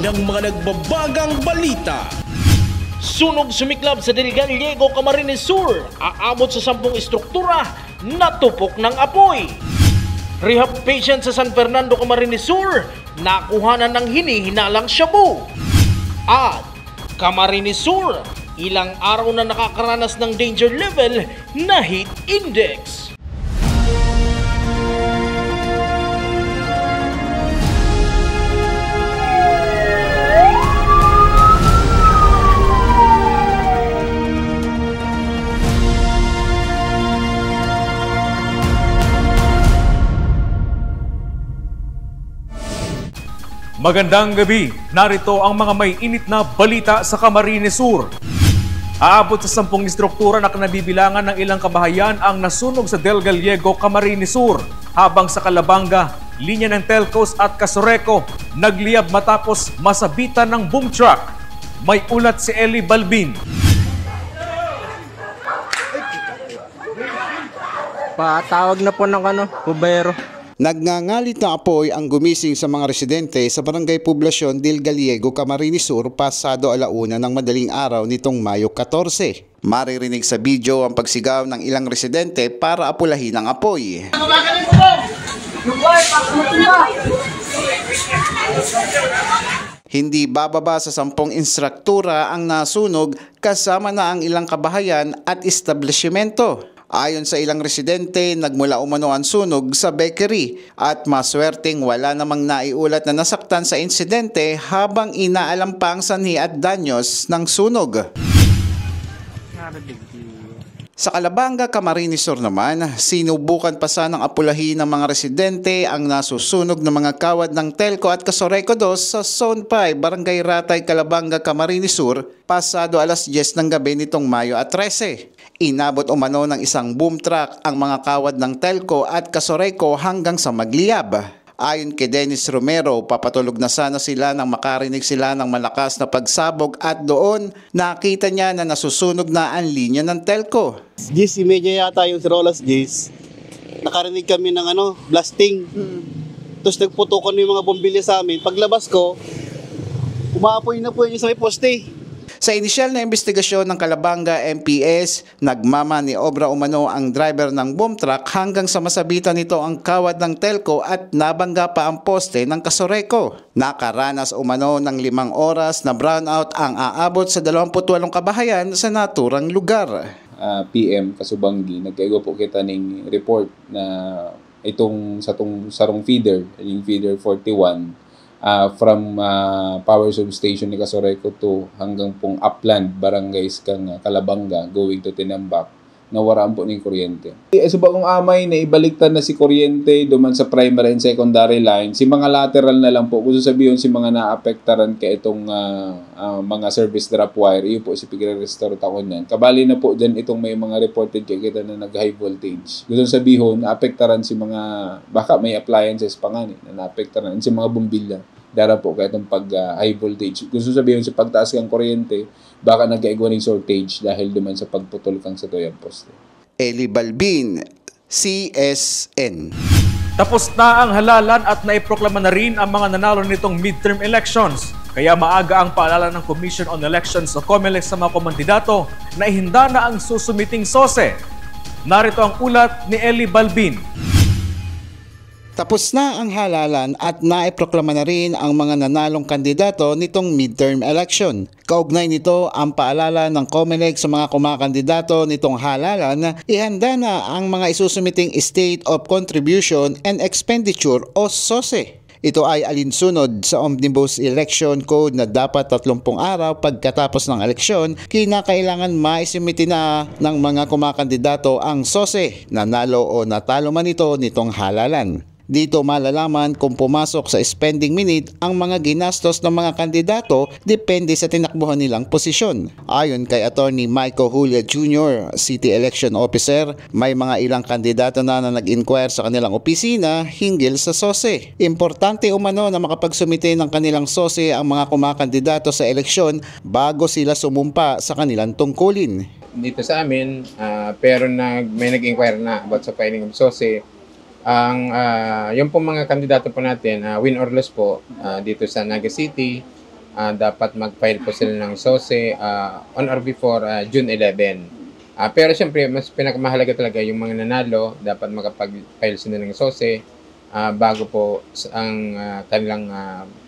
ng mga nagbabagang balita. Sunog sumiklab sa Del Gallego, Camarines Sur. Aabot sa 10 istruktura, natupok ng apoy. Rehab patient sa San Fernando, Camarines Sur, nakuhanan ng hinihinalang shabu. At Camarines Sur, ilang araw na nakakaranas ng danger level na heat index. Magandang gabi, narito ang mga may init na balita sa Camarines Sur. Aabot sa 10 istruktura na kinabibilangan ng ilang kabahayan ang nasunog sa Del Gallego, Camarines Sur, habang sa Calabanga, linya ng Telcos at Casoreco nagliyab matapos masabitan ng boom truck. May ulat si Eli Balbin. Patawag na po ng bumbero. Nagngangalit na apoy ang gumising sa mga residente sa Barangay Poblasyon Del Gallego, Camarines Sur pasado 1:00 ng madaling araw nitong Mayo 14. Maririnig sa video ang pagsigaw ng ilang residente para apulahin ang apoy. Hindi bababa sa 10 instruktura ang nasunog kasama na ang ilang kabahayan at establishmento. Ayon sa ilang residente, nagmula umano ang sunog sa bakery at maswerteng wala namang naiulat na nasaktan sa insidente habang inaalam pa ang sanhi at danyos ng sunog. Sa Calabanga, Camarines Sur naman, sinubukan pa sanang apulahin ng mga residente ang nasusunog ng mga kawad ng Telco at Casoreco 2 sa Zone 5, Barangay Ratay, Calabanga, Camarines Sur, pasado 10:00 ng gabi nitong Mayo 13. Inabot umano ng isang boom truck ang mga kawad ng Telco at Casoreco hanggang sa magliyab. Ayon kay Dennis Romero, papatulog na sana sila nang makarinig sila ng malakas na pagsabog at doon nakita niya na nasusunog na ang linya ng Telco. 10:30 yata yung si Rolas Gis. Nakarinig kami ng blasting. Tapos nagputukan yung mga bombilya sa amin. Paglabas ko, umaapoy na po yun sa may poste. Sa inisyal na investigasyon ng Calabanga MPS, nagmamaniobra umano ang driver ng boom truck hanggang sa masabitan nito ang kawad ng Telco at nabangga pa ang poste ng Casoreco. Nakaranas umano ng 5 oras na brownout ang aabot sa 28 kabahayan sa naturang lugar. PM Kasubanggi, nagkaigo po kita ng report na itong sarong feeder, yung feeder 41, from power substation ni Casoreco to hanggang pong upland barangays kang Calabanga going to Tinambak, nawaraan po ng kuryente. Sa bagong amay na ibaliktad na si kuryente duman sa primary and secondary line, si mga lateral na lang po, gusto sabihin si mga naapektaran ka itong mga service drop wire, iyo po si pigre-restore tako niyan. Kabali na po dyan itong may mga reported kaya kita na nag-high voltage. Gusto sabihin, naapektaran si mga, baka may appliances pa nga na naapektaran, si mga bombilya. Dara po kahit ang pag-high voltage. Gusto sabihin sa pagtaas kang kuryente, baka nagkaigwa ng shortage dahil duman sa pagputol kang sa tuyang poste. Eli Balbin, CSN. Tapos na ang halalan at naiproklama na rin ang mga nanalo nitong midterm elections. Kaya maaga ang paalala ng Commission on Elections o COMELEC sa mga komandidato na ihinda na ang susumiting SOSE. Narito ang ulat ni Eli Balbin. Tapos na ang halalan at naiproklama na rin ang mga nanalong kandidato nitong midterm election. Kaugnay nito ang paalala ng COMELEC sa mga kumakandidato nitong halalan na ihanda na ang mga isusumiting State of Contribution and Expenditure o SOSE. Ito ay alinsunod sa Omnibus Election Code na dapat 30 araw pagkatapos ng eleksyon, kinakailangan maisumiti na ng mga kumakandidato ang SOSE, nanalo o natalo man ito nitong halalan. Dito malalaman kung pumasok sa spending minute ang mga ginastos ng mga kandidato depende sa tinakbuhan nilang posisyon. Ayon kay Attorney Michael Julia Jr., City Election Officer, may mga ilang kandidato na nag-inquire sa kanilang opisina hinggil sa SOSE. Importante umano na makapagsumite ng kanilang SOSE ang mga kumakandidato sa eleksyon bago sila sumumpa sa kanilang tungkulin. Dito sa amin, pero may nag-inquire na about sa filing of SOSE. Yung po mga kandidato po natin, win or lose po, dito sa Naga City, dapat mag-file po sila ng SOSE on or before June 11. Pero siyempre, mas pinakamahalaga talaga yung mga nanalo, dapat makapag-file sila ng SOSE bago po ang kanilang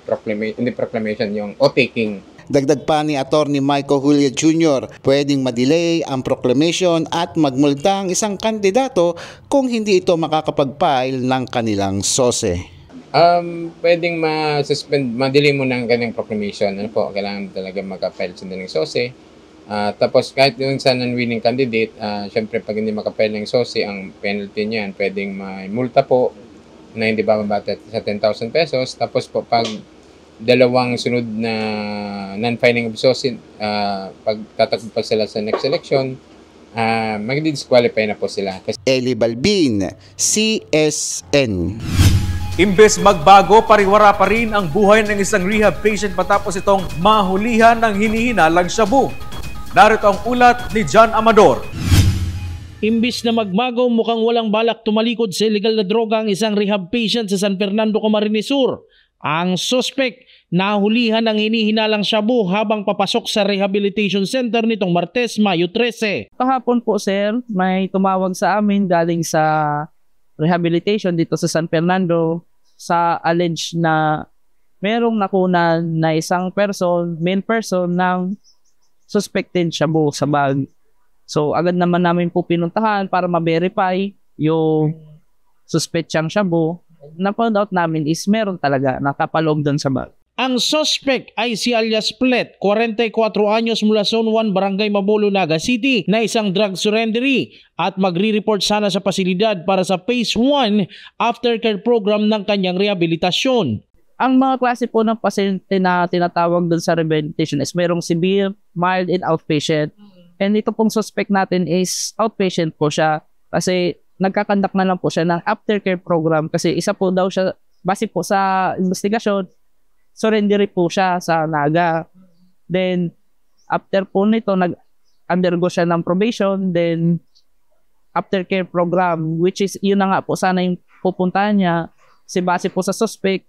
proclamation, yung o-taking. Dagdag pa ni Attorney Michael Julia Jr., pwedeng madelay ang proclamation at magmulta ang isang kandidato kung hindi ito makakapag-file ng kanilang SOSE. Pwedeng ma-suspend, ma-delay mo ng kanyang proclamation. Ano po, kailangan talaga makapile sila ng SOSE. Tapos kahit yung sa non-winning candidate, syempre pag hindi makapile ng SOSE, ang penalty niyan, pwedeng may multa po na hindi bababa sa 10,000 pesos. Tapos po pag dalawang sunod na non-filing of SOSE, pag tatakbo pa sila sa next election, mag-disqualify na po sila. Eli Balbin, CSN. Imbes magbago, pariwara pa rin ang buhay ng isang rehab patient matapos itong mahulihan ng hinihinalang shabu. Narito ang ulat ni John Amador. Imbis na magbago, mukhang walang balak tumalikod sa illegal na droga ang isang rehab patient sa San Fernando, Camarines Sur. Ang suspect nahulihan ng hinihinalang shabu habang papasok sa rehabilitation center nitong Martes, Mayo 13. Kahapon po sir, may tumawag sa amin galing sa rehabilitation dito sa San Fernando sa alleged na merong nakunan na isang main person ng suspected shabu sa bag. So agad naman namin po pinuntahan para ma-verify yung suspectiyang shabu. Na-found out namin is meron talaga nakapaloob doon sa bag. Ang suspect ay si alias Plet, 44 anyos mula Zone 1, Barangay Mabolo, Naga City, na isang drug surrendery at magre-report sana sa pasilidad para sa Phase 1 aftercare program ng kanyang rehabilitasyon. Ang mga klase po ng pasyente na tinatawag doon sa rehabilitation is merong severe, mild, and outpatient. And ito pong suspect natin is outpatient po siya kasi nagkakandak na lang po siya ng aftercare program kasi isa po daw siya, base po sa investigasyon, surrendery po siya sa Naga. Then, after po nito, nag-undergo siya ng probation, then aftercare program, which is, yun na nga po, sana yung pupuntahan niya, kasi base po sa suspect,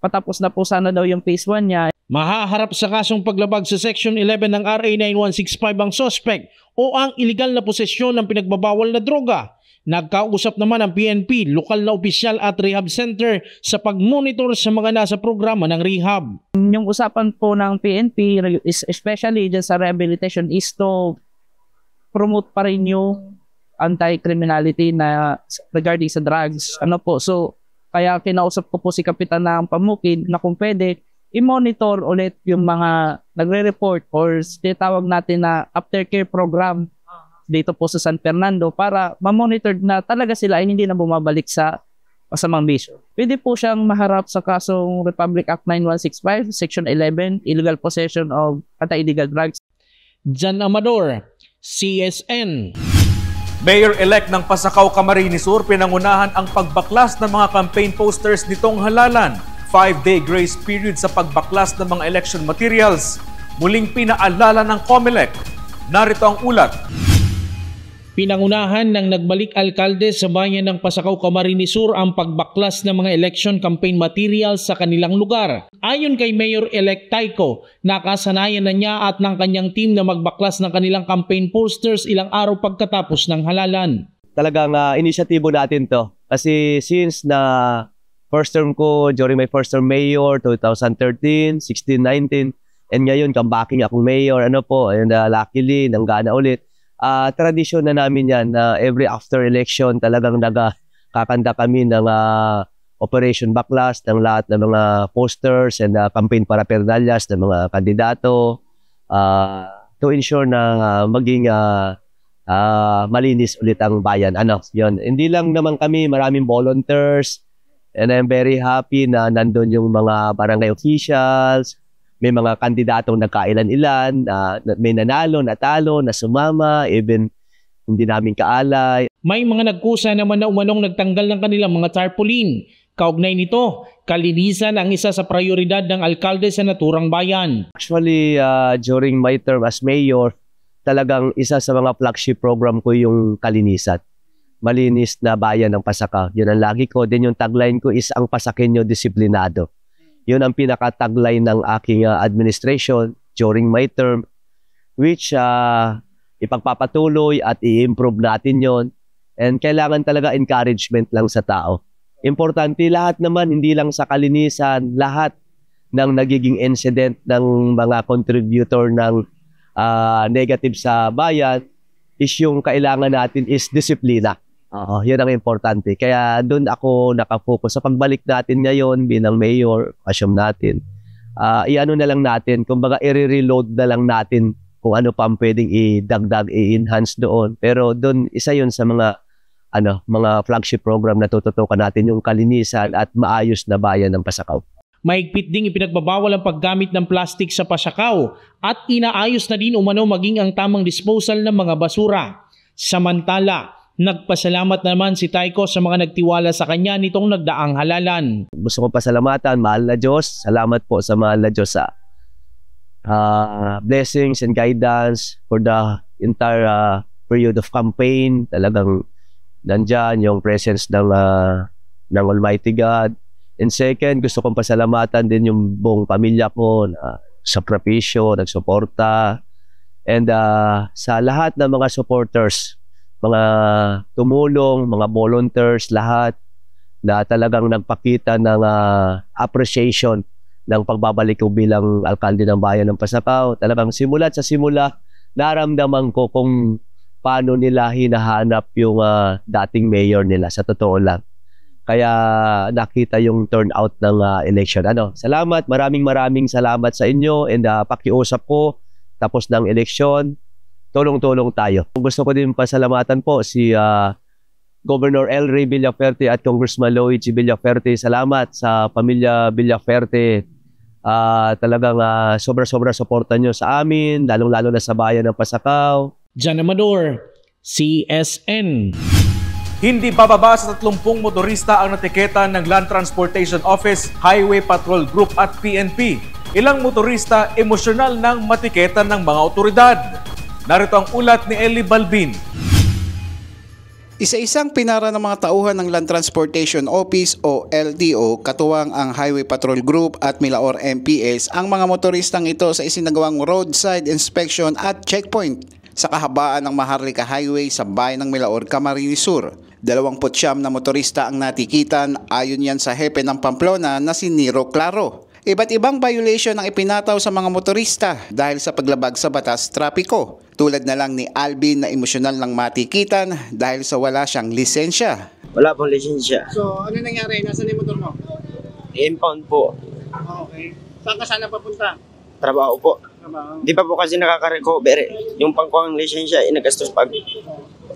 patapos na po sana daw yung phase 1 niya. Mahaharap sa kasong paglabag sa Section 11 ng RA 9165 ang suspect o ang iligal na posesyon ng pinagbabawal na droga. Nagkausap naman ang PNP, lokal na opisyal at rehab center sa pag-monitor sa mga nasa programa ng rehab. Yung usapan po ng PNP, especially dyan sa rehabilitation, is to promote pa rin yung anti-criminality na regarding sa drugs. So, kaya kinausap ko po si Kapitan ng Pamukid na kung pwede, i-monitor ulit yung mga nagre-report or tinatawag natin na aftercare program dito po sa San Fernando para ma-monitor na talaga sila ay hindi na bumabalik sa masamang bisyo. Pwede po siyang maharap sa kasong Republic Act 9165, Section 11, Illegal Possession of Anti-Illegal Drugs. John Amador, CSN. Mayor-elect ng Pasakaw, Camarines Sur pinangunahan ang pagbaklas ng mga campaign posters nitong halalan. 5-day grace period sa pagbaklas ng mga election materials. Muling pinaalala ng COMELEC. Narito ang ulat. Pinangunahan ng nagbalik alkalde sa bayan ng Pasakaw, Camarines Sur ang pagbaklas ng mga election campaign materials sa kanilang lugar. Ayon kay Mayor-elect Tyco, nakasanayan na niya at ng kanyang team na magbaklas ng kanilang campaign posters ilang araw pagkatapos ng halalan. Talagang inisyatibo natin to kasi since na first term ko during my first term mayor 2013, 16, 19 and ngayon comebacking akong mayor and luckily nanggana ulit. Tradisyon na namin yan na every after election talagang kakanda kami ng Operation Baklas ng lahat ng mga posters and campaign paraphernalias ng mga kandidato to ensure na maging malinis ulit ang bayan. Yun. Hindi lang naman kami, maraming volunteers and I'm very happy na nandun yung mga barangay officials. May mga kandidatong nagkailan-ilan, may nanalo, natalo, nasumama, even hindi namin kaalay. May mga nagkusa naman na umanong nagtanggal ng kanilang mga tarpaulin. Kaugnay nito, kalinisan ang isa sa prioridad ng alkalde sa naturang bayan. Actually, during my term as mayor, talagang isa sa mga flagship program ko yung kalinisan. Malinis na bayan ng Pasakaw. Yun ang lagi ko. Din yung tagline ko is ang Pasakenyo disiplinado. Yun ang pinaka-tagline ng aking administration during my term, which ipagpapatuloy at i-improve natin yon. And kailangan talaga encouragement lang sa tao. Importante lahat naman, hindi lang sa kalinisan, lahat ng nagiging incident ng mga contributor ng negative sa bayan is yung kailangan natin is disiplina. Yun ang importante. Kaya doon ako nakafocus sa pagbalik natin ngayon bilang mayor, assume natin. I-ano na lang natin, kumbaga i-reload na lang natin kung ano pa pwedeng i-dagdag, i-enhance doon. Pero doon, isa yun sa mga flagship program na tututukan natin yung kalinisan at maayos na bayan ng Pasakaw. Mahigpit ding ipinagbabawal ang paggamit ng plastic sa Pasakaw at inaayos na din umano maging ang tamang disposal ng mga basura. Samantala, nagpasalamat naman si Tyco sa mga nagtiwala sa kanya nitong nagdaang halalan. Gusto ko pasalamatan, mahal na Diyos. Salamat po sa mahal na Diyos sa blessings and guidance for the entire period of campaign. Talagang nandyan yung presence ng Almighty God. And second, gusto kong pasalamatan din yung buong pamilya ko na sakripisyo, nagsuporta. And sa lahat ng mga supporters, mga tumulong, mga volunteers, lahat na talagang nagpakita ng appreciation ng pagbabalik ko bilang alkalde ng bayan ng Pasakaw. Talagang simula sa simula, naramdaman ko kung paano nila hinahanap yung dating mayor nila, sa totoo lang. Kaya nakita yung turnout ng election. Salamat, maraming salamat sa inyo, and pakiusap ko, tapos ng election, tulong-tulong tayo. Gusto ko din pasalamatan po si Governor El Rey Villaferte at Congressman Lloyd G. Villaferte. Salamat sa pamilya Villaferte. Talagang sobra-sobra suporta nyo sa amin, lalong-lalo na sa bayan ng Pasakaw. Jan Amador, CSN. Hindi bababa sa 30 motorista ang natiketa ng Land Transportation Office, Highway Patrol Group at PNP. Ilang motorista emosyonal ng matiketa ng mga otoridad. Narito ang ulat ni Eli Balbin. Isa-isang pinara ng mga tauhan ng Land Transportation Office o LTO, katuwang ang Highway Patrol Group at Milaor MPS, ang mga motoristang ito sa isinagawang roadside inspection at checkpoint sa kahabaan ng Maharlika Highway sa bayan ng Milaor, Camarines Sur. 29 na motorista ang natikitan, ayon yan sa hepe ng Pamplona na si Nero Claro. Iba't ibang violation ang ipinataw sa mga motorista dahil sa paglabag sa batas trapiko. Tulad na lang ni Alvin na emosyonal ng matikitan dahil sa wala siyang lisensya. Wala pong lisensya. So, ano nangyari? Nasaan yung motor mo? I-impound po. Okay. Saan ka sana papunta? Trabaho po. Di pa po kasi nakaka-recover. Yung pangkuhang lisensya, inagastos pag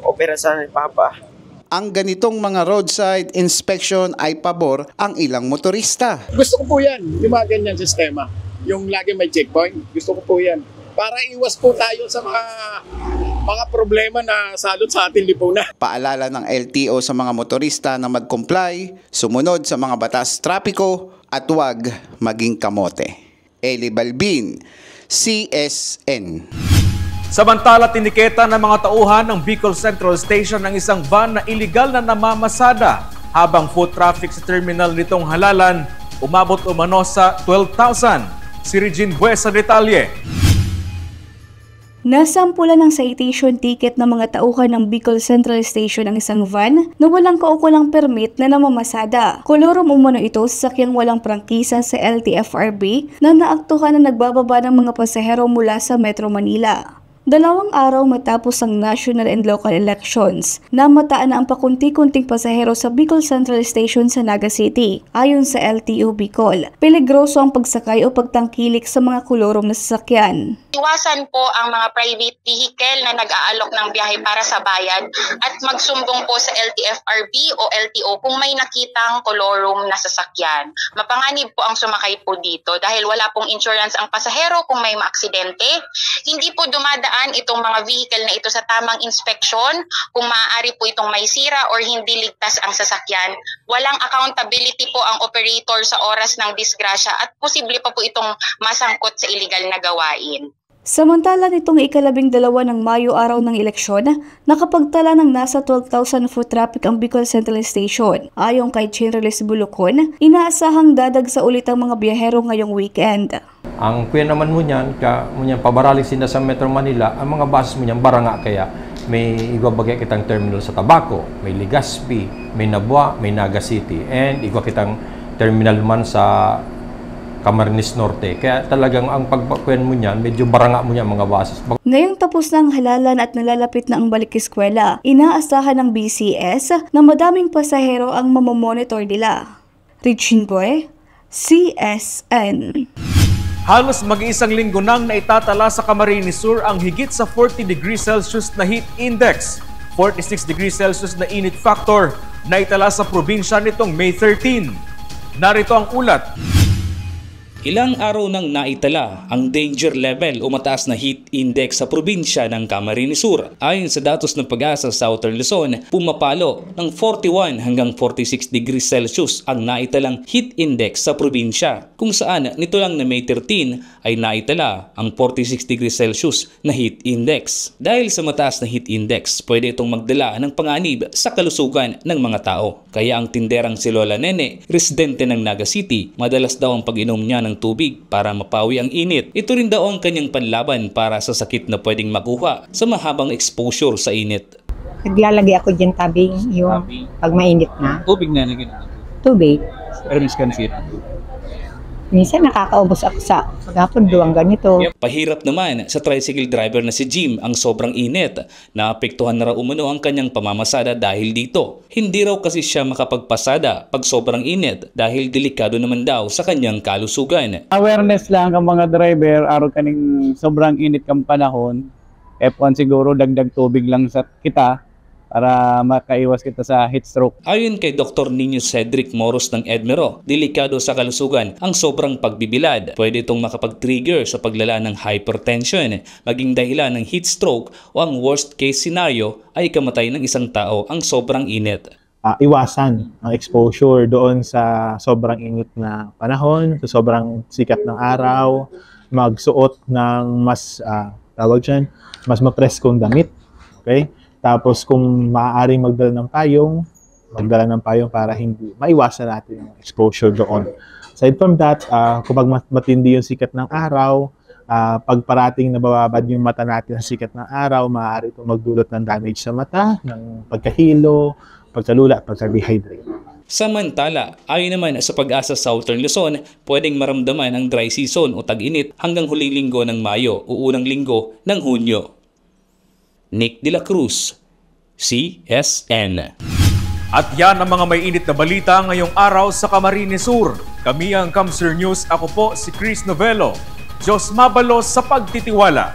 opera sa Papa. Ang ganitong mga roadside inspection ay pabor ang ilang motorista. Gusto ko po yan, yung mga ganyan sistema. Yung lagi may checkpoint, gusto ko po yan. Para iwas po tayo sa mga problema na salot sa ating lipunan. Paalala ng LTO sa mga motorista na mag-comply, sumunod sa mga batas trapiko at huwag maging kamote. Eli Balbin, CSN. Samantala, tiniketa ng mga tauhan ng Bicol Central Station ng isang van na iligal na namamasada habang foot traffic sa terminal nitong halalan umabot umano sa 12,000. Si Regine Buesa detalye. Nasampulan ng citation ticket ng mga tauhan ng Bicol Central Station ang isang van na walang kaukulang permit na namamasada. Kolorom umano ito sa sakyang walang prangkisa sa LTFRB na naaktuhan na nagbababa ng mga pasahero mula sa Metro Manila. 2 araw matapos ang national and local elections, namataan na ang pakunti-kunting pasahero sa Bicol Central Station sa Naga City. Ayon sa LTO Bicol, peligroso ang pagsakay o pagtangkilik sa mga kolorom na sasakyan. Iwasan po ang mga private vehicle na nag-aalok ng biyahe para sa bayan at magsumbong po sa LTFRB o LTO kung may nakitang kolorom na sasakyan. Mapanganib po ang sumakay po dito dahil wala pong insurance ang pasahero kung may maaksidente. Hindi po dumadaan itong mga vehicle na ito sa tamang inspeksyon kung maaari po itong may sira or hindi ligtas ang sasakyan. Walang accountability po ang operator sa oras ng disgrasya at posible pa po itong masangkot sa illegal na gawain. Samantala nitong ika-12 ng Mayo araw ng eleksyon, nakapagtala ng nasa 12,000 foot traffic ang Bicol Central Station. Ayon kay Chinreles Bulucon, inaasahang dadagsa ulit ang mga biyahero ngayong weekend. Ang kuya naman mo niyan, pabarali sila sa Metro Manila, ang mga buses mo niyan, baranga kaya may igwabagay kitang terminal sa Tabaco, may Legazpi, may Nabua, may Naga City, and igwa kitang terminal man sa Camarines Norte. Kaya talagang ang pagpakwen mo niyan, medyo baranga mo niyan mga buses. Ngayong tapos na ang halalan at nalalapit na ang balik eskwela, inaasahan ng BCS na madaming pasahero ang mamomonitor nila. Richin Boy, CSN. Halos mag-iisang linggo nang naitatala sa Camarines Sur ang higit sa 40 degrees Celsius na heat index. 46 degrees Celsius na init factor na itala sa probinsya nitong May 13. Narito ang ulat. Ilang araw nang naitala ang danger level o mataas na heat index sa probinsya ng Camarines Sur. Ayon sa datos ng Pag-asa Southern Luzon, pumapalo ng 41 hanggang 46 degrees Celsius ang naitalang heat index sa probinsya, kung saan nito lang na May 13 ay naitala ang 46 degrees Celsius na heat index. Dahil sa mataas na heat index, pwede itong magdala ng panganib sa kalusugan ng mga tao. Kaya ang tinderang si Lola Nene, residente ng Naga City, madalas daw ang pag-inom niya ng tubig para mapawi ang init. Ito rin daw ang kanyang panlaban para sa sakit na pwedeng makuha sa mahabang exposure sa init. Naglalagay ako dyan tabing yung pag mainit na. Tubig na lagyan? Tubig. Pero miss kansit. Minsan nakakaubos ako sa maghapon doang ganito. Pahirap naman sa tricycle driver na si Jim ang sobrang init. Naapektuhan na raw umano ang kanyang pamamasada dahil dito. Hindi raw kasi siya makapagpasada pag sobrang init dahil delikado naman daw sa kanyang kalusugan. Awareness lang ang mga driver araw kaning sobrang init kang panahon. F1 siguro dagdag tubig lang sa kita para makaiwas kita sa heat stroke. Ayon kay Dr. Nino Cedric Moros ng Edmero, delikado sa kalusugan ang sobrang pagbibilad. Pwede itong makapag-trigger sa paglala ng hypertension, maging dahilan ng heat stroke o ang worst case scenario ay kamatay ng isang tao ang sobrang init. Iwasan ang exposure doon sa sobrang init na panahon, sa sobrang sikat ng araw, magsuot ng mas mas mapreskong damit. Okay? Tapos kung maaaring magdala ng payong para hindi maiwasan natin yung exposure doon. Aside from that, kung matindi yung sikat ng araw, pag parating nabababad yung mata natin sa sikat ng araw, maaari itong magdulot ng damage sa mata, ng pagkahilo, pagkalula at pagka-dehydrate. Samantala, ayon naman sa Pag-asa Southern Luzon, pwedeng maramdaman ang dry season o tag-init hanggang huling linggo ng Mayo o unang linggo ng Hunyo. Nick De La Cruz, CSN. At yan ang mga may init na balita ngayong araw sa Camarines Sur. Kami ang Kamsur News. Ako po si Chris Novello. Diyos mabalos sa pagtitiwala.